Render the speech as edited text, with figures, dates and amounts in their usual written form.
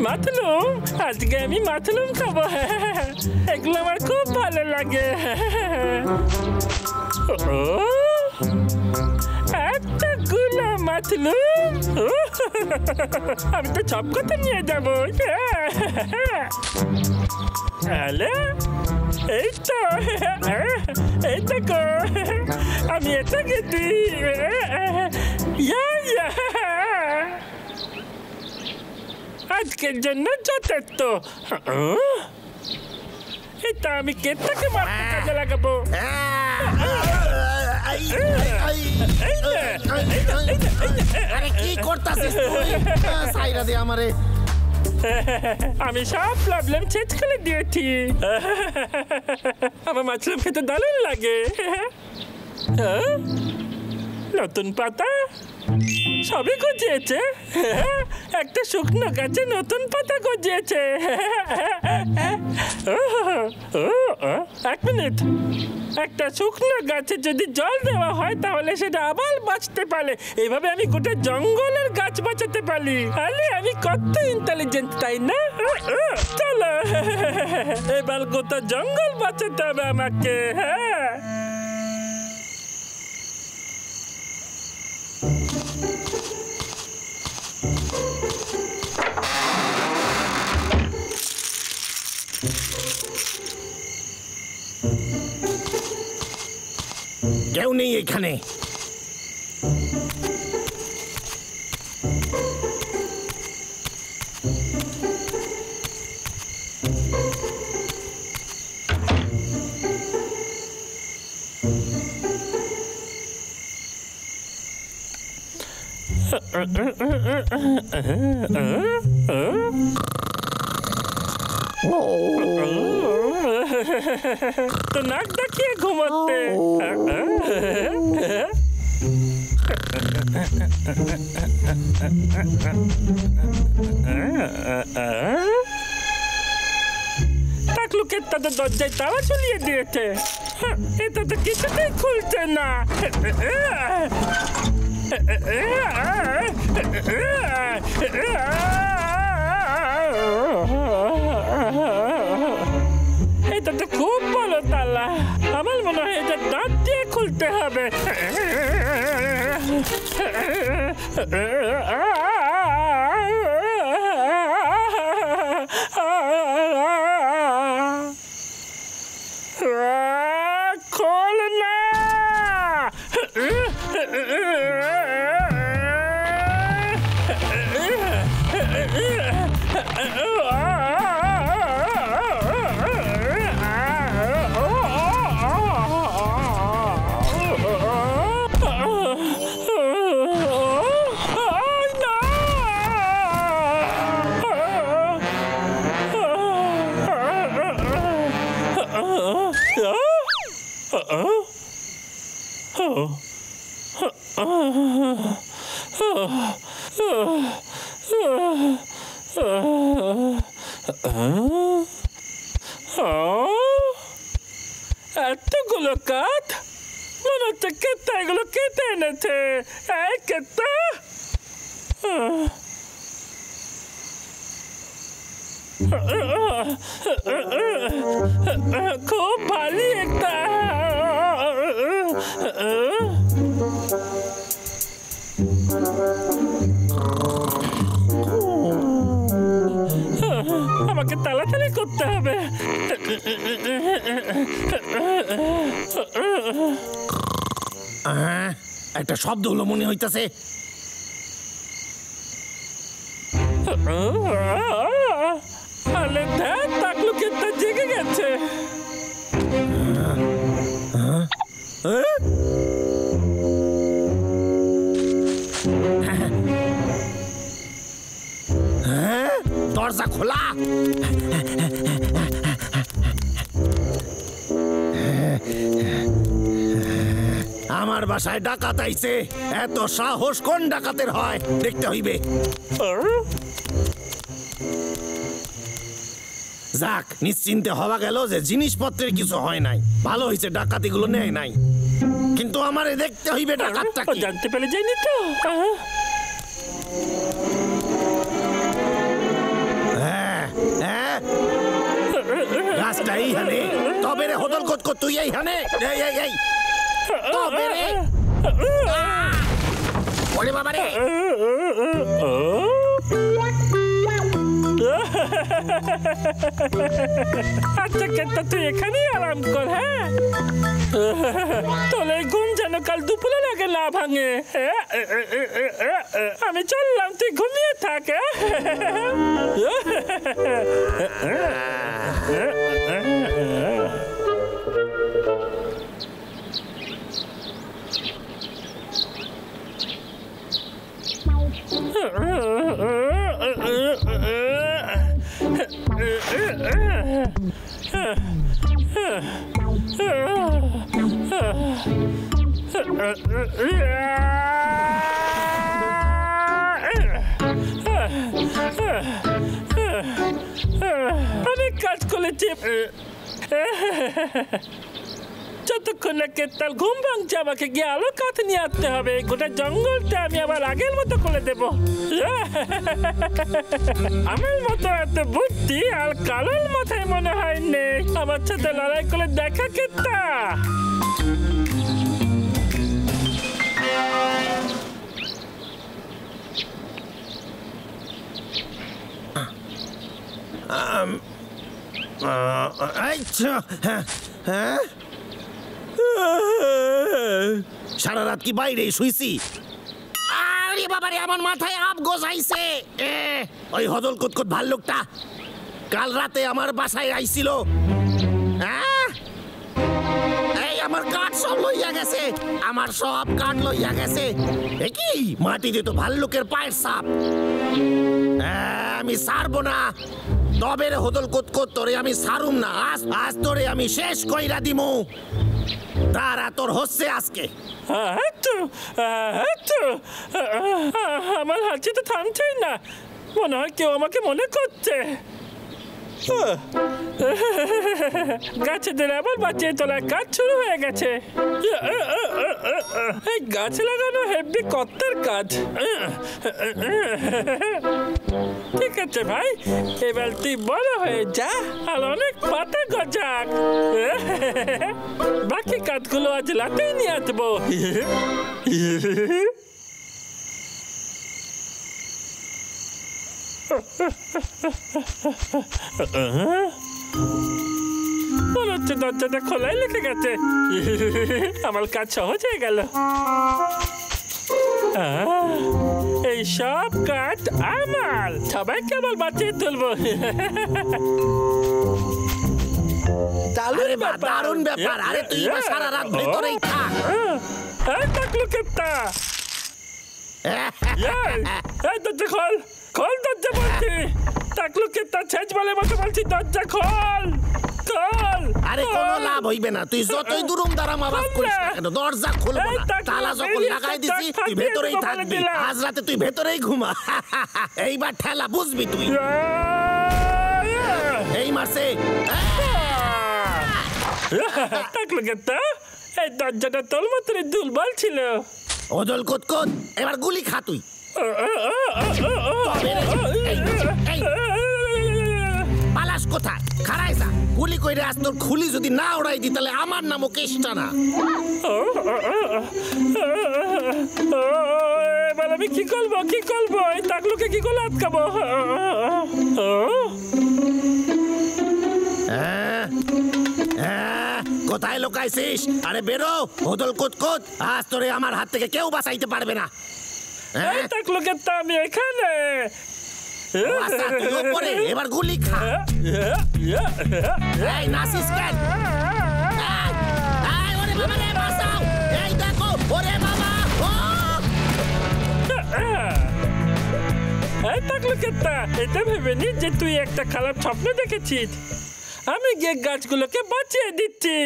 মাতলুম, আজকে আমি মাতলুম খাবো। এগুলো আমার খুব ভালো লাগে। এতগুলো মাতলুম, আমি তো সব কথা নিয়ে যাবো। এই তো, এই দেখো, আমি এটা গেছি। আজকের জন্য যথেষ্ট। এটা আমি কেটটাকে মারতে কাজে লাগাবো। কি করতাছিস তুই? সাইরা দে আমারে। আমি সব প্রবলেম শেষ করে দিয়েছি। আমার মাছরুম খেতে দারুণ লাগে। নতুন পাতা সবই গজিয়েছে। একটা শুকনো গাছে নতুন পাতা গজিয়েছে। এক মিনিট, একটা শুকনো গাছে যদি জল দেওয়া হয় তাহলে সেটা আবার বাঁচতে পারে। এইভাবে আমি গোটা জঙ্গলের গাছ বাঁচাতে পারি। আরে আমি কত ইন্টেলিজেন্ট, তাই না? চলো, এবার গোটা জঙ্গল বাঁচাতে হবে আমাকে। হ্যাঁ, কেউ নেই এখানে। তো নাক ডাকিয়ে ঘুমাতে। টাকলুকে তাদের দরজায় তালা ঝুলিয়ে দিয়েছে। এটা তো কিছুতেই খুলছে না। এটা তো খুব বড় তালা। আমার মনে হয় এটা দাঁত দিয়ে খুলতে হবে। খোল না। এতগুলো কাঠ, মনে হচ্ছে কেতা এগুলো কেটে এনেছে। কেতা খুব ভারী একটা। আমাকে তাড়াতাড়ি করতে হবে। একটা শব্দ হলো মনে হইতাছে। আরে ধ্যান, টাকলুকে তো জেগে গেছে। দরজা খোলা। আমার বাসায় ডাকাত আইছে। এত সাহস কোন ডাকাতের হয় দেখতে হইবে। যাক, নিশ্চিন্তে হওয়া গেল যে জিনিসপত্রের কিছু হয় নাই। ভালো হয়েছে ডাকাতিগুলো নেয় নাই। কিন্তু আমারে দেখতে হইবে ডাকাতটা কি। জানতে পেরে যায়নি তো। গাছটা এইখানে, তবে রে হদল কত তুই এইখানে, এই তবে রে, ওরে বাবা রে। আচ্ছা কেতা তুই এখানেই আরাম কর। হ্যাঁ, তোর এই ঘুম যেন কাল দুপুরের আগে না ভাঙে। আমি চললাম, তুই ঘুমিয়ে থাক। অনেক কাজ করেছি, যতক্ষণ না কেতাল ঘুম ভাঙছে আমাকে গিয়ে আলো কাঠ নিয়ে আসতে হবে। গোটা জঙ্গলটা আমি আবার আগের মতো করে দেব। আমার মতো এত বুদ্ধি আর কালোর মাথায় মনে হয় নেই। আমার সাথে লড়াই করে দেখা কেতা। সারা রাত কি বাইরে শুইছি? আরে বাবারে, আমার মাথায় আপ গোসাইছে। ওই হদল কুতকুত ভাল্লুকটা কাল রাতে আমার বাসায় আইছিল। এই আমার কাঠ সব লইয়া গেছে, আমার সব কাঠ লইয়া গেছে। কি মাটিতে তো ভাল্লুকের পায়ের ছাপ। আমি ছাড়বো না, তবে রে হদল কুতকুত তোরে আমি ছাড়ুম না। আজ তোরে আমি শেষ কইরা দিমু। তারা তোর হচ্ছে আজকে। আমার হাঁচি তো থামছেই না, মনে হয় কেউ আমাকে মনে করছে। গাছেদের আবার বাঁচিয়ে তোলার কাজ শুরু হয়ে গেছে। এই গাছ লাগানো হেভি কত্তার কাজ। ঠিক আছে ভাই, এবার তুই বড় হয়ে যা আর অনেক পাতা গজাক। বাকি কাজগুলো আজ রাতেই নিয়ে আসবো। মনে হচ্ছে দরজাটা খোলাই লিখে গেছে। আমার কাজ সহজ হয়ে গেল। এই সব কাজ আমার, সবাইকে আমার বাঁচিয়ে তুলবো। দারুণ ব্যাপার। আরে তুই সারা রাত ভেতরেই থাক। দরজা খোল, খোল দরজা বলছি। টাকলু কেতা ছেজ বলে মতো বলছি, দরজা খোল খোল। আরে কোনো লাভ হইবে না, তুই যতই দুরুম দারাম আওয়াজ করিস না কেন, দরজা খুলবো না। তালা যখন লাগাই দিছি তুই ভেতরেই থাকবি। আজ রাতে তুই ভেতরেই ঘুমা। এইবার ঠেলা বুঝবি তুই। এই মাসে টাকলু কেতা, এই দরজাটা তোর মতনই দুর্বল ছিল। ওজল কুতকুত, এবার গুলি খা তুই। পালাস কোথায়? খারাই যা, গুলি কইরে আজ তোর খুলি যদি না ওড়াই দি তাহলে আমার নামও কেষ্টা না। এবার আমি কি করবো, কি করবো? এই টাকলুকে কি করে আটকাবো? কোথায় লুকাইছিস? আরে বেরো ওদল কুতকুত, আজ তোরে আমার হাত থেকে কেউ বাঁচাইতে পারবে না। টাকলুকে তো আমি এখানে। এবার গুলি খা। এই নাসিস কেন? ওরে বাবা রে, বাঁচাও! এই দেখো, ওরে বাবা! এই টাকলুকে তা, এটা ভেবে নি যে তুই একটা খারাপ স্বপ্ন দেখেছিস। আমি গিয়ে গাছগুলোকে বাঁচিয়ে দিচ্ছি।